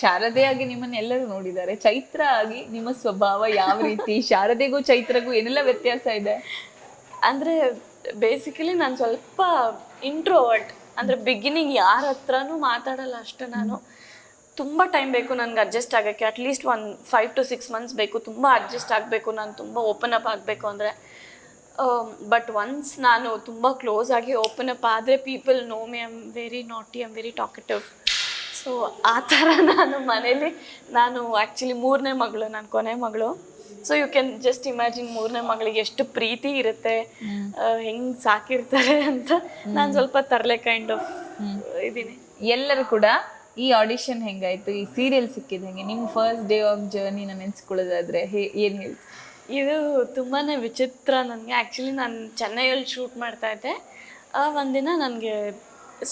ಶಾರದೆ ಆಗಿ ನಿಮ್ಮನ್ನ ಎಲ್ಲರೂ ನೋಡಿದ್ದಾರೆ, ಚೈತ್ರ ಆಗಿ ನಿಮ್ಮ ಸ್ವಭಾವ ಯಾವ ರೀತಿ? ಶಾರದೆಗೂ ಚೈತ್ರಗೂ ಏನೆಲ್ಲ ವ್ಯತ್ಯಾಸ ಇದೆ? ಅಂದರೆ ಬೇಸಿಕಲಿ ನಾನು ಸ್ವಲ್ಪ ಇಂಟ್ರೋವರ್ಟ್. ಅಂದರೆ ಬಿಗಿನಿಂಗ್ ಯಾರ ಹತ್ರನೂ ಮಾತಾಡಲ್ಲ ಅಷ್ಟು ನಾನು. ತುಂಬ ಟೈಮ್ ಬೇಕು ನನಗೆ ಅಡ್ಜಸ್ಟ್ ಆಗೋಕ್ಕೆ. ಅಟ್ಲೀಸ್ಟ್ 5 to 6 months ಬೇಕು ತುಂಬ ಅಡ್ಜಸ್ಟ್ ಆಗಬೇಕು, ನಾನು ತುಂಬ ಓಪನ್ ಅಪ್ ಆಗಬೇಕು ಅಂದರೆ. ಬಟ್ ಒನ್ಸ್ ನಾನು ತುಂಬ ಕ್ಲೋಸ್ ಆಗಿ ಓಪನ್ ಅಪ್ ಆದರೆ people know me, I am very naughty, I am very talkative. So ಆ ಥರ ನಾನು ಆ್ಯಕ್ಚುಲಿ 3ನೇ ಮಗಳು, ನಾನು ಕೊನೆ ಮಗಳು. So you can just imagine 3ನೇ ಮಗಳಿಗೆ ಎಷ್ಟು ಪ್ರೀತಿ ಇರುತ್ತೆ, ಹೆಂಗೆ ಸಾಕಿರ್ತಾರೆ ಅಂತ. ನಾನು ಸ್ವಲ್ಪ ತರಲೆ ಕೈಂಡ್ ಆಫ್ ಇದ್ದೀನಿ. ಎಲ್ಲರೂ ಕೂಡ ಈ ಆಡಿಷನ್ ಹೆಂಗಾಯ್ತು, ಈ ಸೀರಿಯಲ್ ಸಿಕ್ಕಿದ ಹೆಂಗೆ, ನಿಮ್ಮ ಫಸ್ಟ್ ಡೇ ಆಫ್ ಜರ್ನಿನ ನೆನೆಸ್ಕೊಳ್ಳೋದಾದ್ರೆ ಏನು ಹೇಳಿ? ಇದು ತುಂಬಾ ವಿಚಿತ್ರ ನನಗೆ. ಆ್ಯಕ್ಚುಲಿ ನಾನು ಚೆನ್ನೈಯಲ್ಲಿ ಶೂಟ್ ಮಾಡ್ತಾಯಿದ್ದೆ. ಒಂದಿನ ನನಗೆ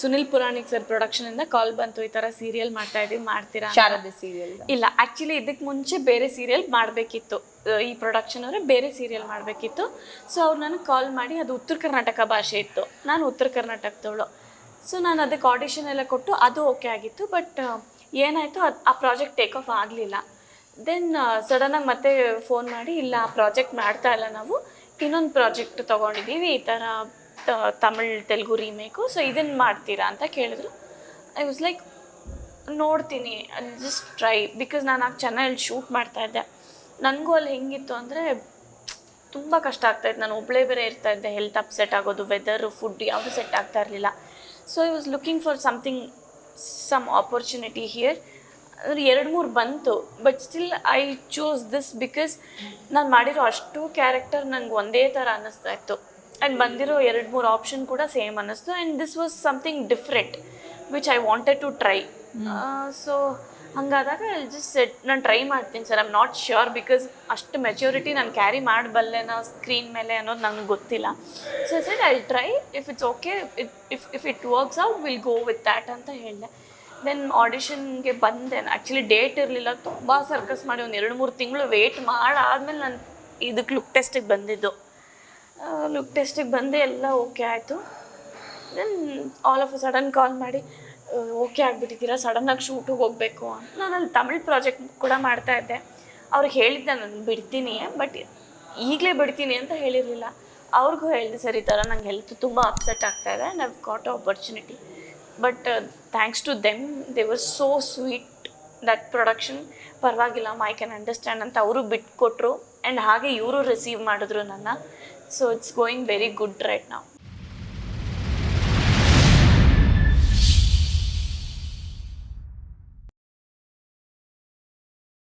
ಸುನಿಲ್ ಪುರಾಣಿಕ್ ಸರ್ ಪ್ರೊಡಕ್ಷನಿಂದ ಕಾಲ್ ಬಂತು, ಈ ಥರ ಸೀರಿಯಲ್ ಮಾಡ್ತೀರಾ? ಶಾರದೆ ಸೀರಿಯಲ್ ಇಲ್ಲ, ಆ್ಯಕ್ಚುಲಿ ಇದಕ್ಕೆ ಮುಂಚೆ ಬೇರೆ ಸೀರಿಯಲ್ ಮಾಡಬೇಕಿತ್ತು. ಈ ಪ್ರೊಡಕ್ಷನ್ ಅವರೇ ಬೇರೆ ಸೀರಿಯಲ್ ಮಾಡಬೇಕಿತ್ತು. ಸೊ ಅವ್ರು ನನಗೆ ಕಾಲ್ ಮಾಡಿ, ಅದು ಉತ್ತರ ಕರ್ನಾಟಕ ಭಾಷೆ ಇತ್ತು, ನಾನು ಉತ್ತರ ಕರ್ನಾಟಕದವಳು. ಸೊ ನಾನು ಅದಕ್ಕೆ ಆಡಿಷನ್ ಎಲ್ಲ ಕೊಟ್ಟು ಅದು ಓಕೆ ಆಗಿತ್ತು. ಬಟ್ ಏನಾಯಿತು, ಆ ಪ್ರಾಜೆಕ್ಟ್ ಟೇಕ್ ಆಫ್ ಆಗಲಿಲ್ಲ. ದೆನ್ ಸಡನ್ನಾಗಿ ಮತ್ತೆ ಫೋನ್ ಮಾಡಿ, ಇಲ್ಲ ಆ ಪ್ರಾಜೆಕ್ಟ್ ಮಾಡ್ತಾ ಇಲ್ಲ ನಾವು, ಇನ್ನೊಂದು ಪ್ರಾಜೆಕ್ಟ್ ತೊಗೊಂಡಿದ್ದೀವಿ, ಈ ಥರ ತಮಿಳ್ ತೆಲುಗು ರೀಮೇಕು, ಸೊ ಇದನ್ನು ಮಾಡ್ತೀರಾ ಅಂತ ಕೇಳಿದ್ರು. ಐ ವಾಸ್ ಲೈಕ್, ನೋಡ್ತೀನಿ, ಜಸ್ಟ್ ಟ್ರೈ. ಬಿಕಾಸ್ ನಾನು ಆಗ ಚೆನ್ನೈಯಲ್ಲಿ ಶೂಟ್ ಮಾಡ್ತಾಯಿದ್ದೆ. ನನಗೂ ಅಲ್ಲಿ ಹೆಂಗಿತ್ತು ಅಂದರೆ ತುಂಬ ಕಷ್ಟ ಆಗ್ತಾಯಿತ್ತು. ನಾನು ಒಬ್ಬಳೇ ಬೇರೆ ಇರ್ತಾಯಿದ್ದೆ, ಹೆಲ್ತ್ ಅಪ್ಸೆಟ್ ಆಗೋದು, ವೆದರು, ಫುಡ್ ಯಾವುದು ಸೆಟ್ ಆಗ್ತಾ ಇರಲಿಲ್ಲ. So I was looking for some opportunity here. 2-3 ಬಂತು, but still I choose this because ನಾನು ಮಾಡಿರೋ ಅಷ್ಟು ಕ್ಯಾರೆಕ್ಟರ್ ನನಗೆ ಒಂದೇ ಥರ ಅನ್ನಿಸ್ತಾ ಇತ್ತು. ಆ್ಯಂಡ್ ಬಂದಿರೋ 2-3 ಆಪ್ಷನ್ ಕೂಡ ಸೇಮ್ ಅನ್ನಿಸ್ತು. And this was something different which I wanted to try. So ಹಾಗಾದಾಗ ಜಸ್ಟ್ ಸೆಟ್, ನಾನು ಟ್ರೈ ಮಾಡ್ತೀನಿ sir, I am not sure because ಅಷ್ಟು ಮೆಚ್ಯೂರಿಟಿ ನಾನು ಕ್ಯಾರಿ ಮಾಡಬಲ್ಲೆ ನಾವು ಸ್ಕ್ರೀನ್ ಮೇಲೆ ಅನ್ನೋದು ನನಗೆ ಗೊತ್ತಿಲ್ಲ. So set I try, if it's okay, if it works out will go with that ಅಂತ ಹೇಳಿದೆ. ದೆನ್ ಆಡಿಷನ್ಗೆ ಬಂದೆ. ಆ್ಯಕ್ಚುಲಿ ಡೇಟ್ ಇರಲಿಲ್ಲ, ತುಂಬ ಸರ್ಕಸ್ ಮಾಡಿ ಒಂದು 2-3 ತಿಂಗಳು ವೆಯ್ಟ್ ಮಾಡಾದ್ಮೇಲೆ ನಾನು ಇದಕ್ಕೆ ಲುಕ್ ಟೆಸ್ಟಿಗೆ ಬಂದಿದ್ದು. ಲುಕ್ ಟೆಸ್ಟಿಗೆ ಬಂದೆ, ಎಲ್ಲ ಓಕೆ ಆಯಿತು. Then all of a sudden call ಮಾಡಿ, ಓಕೆ ಆಗಿಬಿಟ್ಟಿದ್ದೀರಾ, ಸಡನ್ನಾಗಿ ಶೂಟಿಗೆ ಹೋಗಬೇಕು ಅಂತ. ನಾನು ಅಲ್ಲಿ ತಮಿಳ್ ಪ್ರಾಜೆಕ್ಟ್ ಕೂಡ ಮಾಡ್ತಾಯಿದ್ದೆ. ಅವ್ರಿಗೆ ಹೇಳಿದ್ದೆ ನಾನು ಬಿಡ್ತೀನಿ, ಬಟ್ ಈಗಲೇ ಬಿಡ್ತೀನಿ ಅಂತ ಹೇಳಿರಲಿಲ್ಲ. ಅವ್ರಿಗೂ ಹೇಳಿದೆ, ಸರ್ ಈ ಥರ ನಂಗೆ ಹೆಲ್ತ್ ತುಂಬ ಅಪ್ಸೆಟ್ ಆಗ್ತಾಯಿದೆ, and I've got a opportunity. But thanks to them, they were so sweet. That production ಪರವಾಗಿಲ್ಲ, ಐ ಕ್ಯಾನ್ ಅಂಡರ್ಸ್ಟ್ಯಾಂಡ್ ಅಂತ ಅವರು ಬಿಟ್ಕೊಟ್ರು. ಆ್ಯಂಡ್ ಹಾಗೆ ಇವರು ರಿಸೀವ್ ಮಾಡಿದ್ರು ನನ್ನ. So it's going very good right now.